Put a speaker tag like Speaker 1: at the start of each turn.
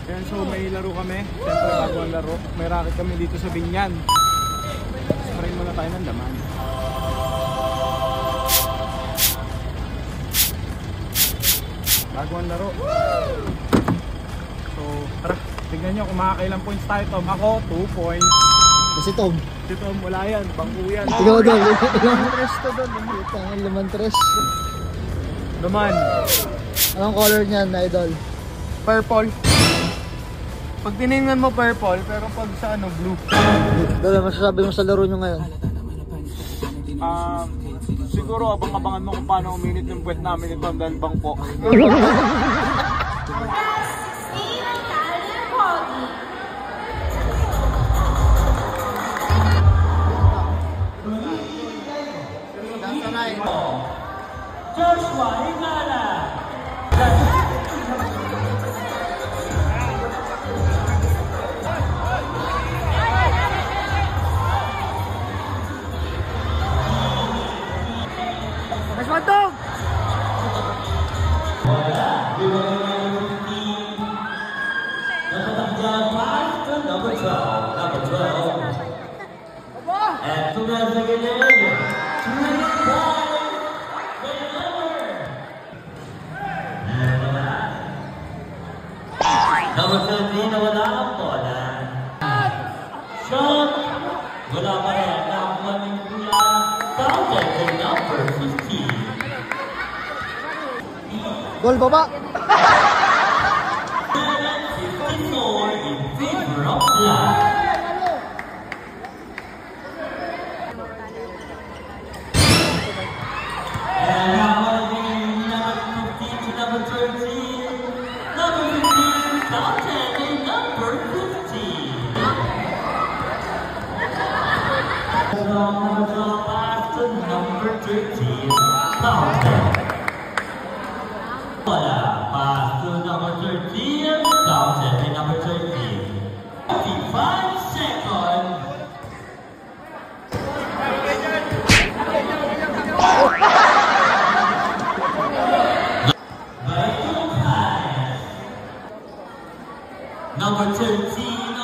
Speaker 1: Ayan, so may laro kami. Siyempre bago ang laro, may racket kami dito sa Binyan. Spray muna tayo ng laman. Bago ang laro. So tara, tignan nyo kung makakailang points tayo, Tom. Ako 2 points.
Speaker 2: Kasi Tom.
Speaker 1: Si Tom wala yan, bangko yan.
Speaker 2: Ikaw daw, laman tres to doon. Laman tres.
Speaker 1: Laman.
Speaker 2: Anong color niyan, idol?
Speaker 1: Purple. Pag tinignan mo purple, pero pag sa ano, blue.
Speaker 2: Dala, masasabi mo sa laro nyo ngayon?
Speaker 1: Siguro abang-abangan mo kung paano uminit yung puwet namin ito dahil bangko. Joshua Hingala. Mas mantog! Number 12. And number 13 na wala ang bola. Shot! Wala pa rin ang nakumaning pula. Counted to number 15.
Speaker 2: Goal baba!
Speaker 1: 54 in favor of black. And nakumaning number 15 to number 13. Number 15, counted to number 15. Number 12 pass to number 13. Counted. Bola pass to number 13. Counted to number 13. 55 seconds. Number 13.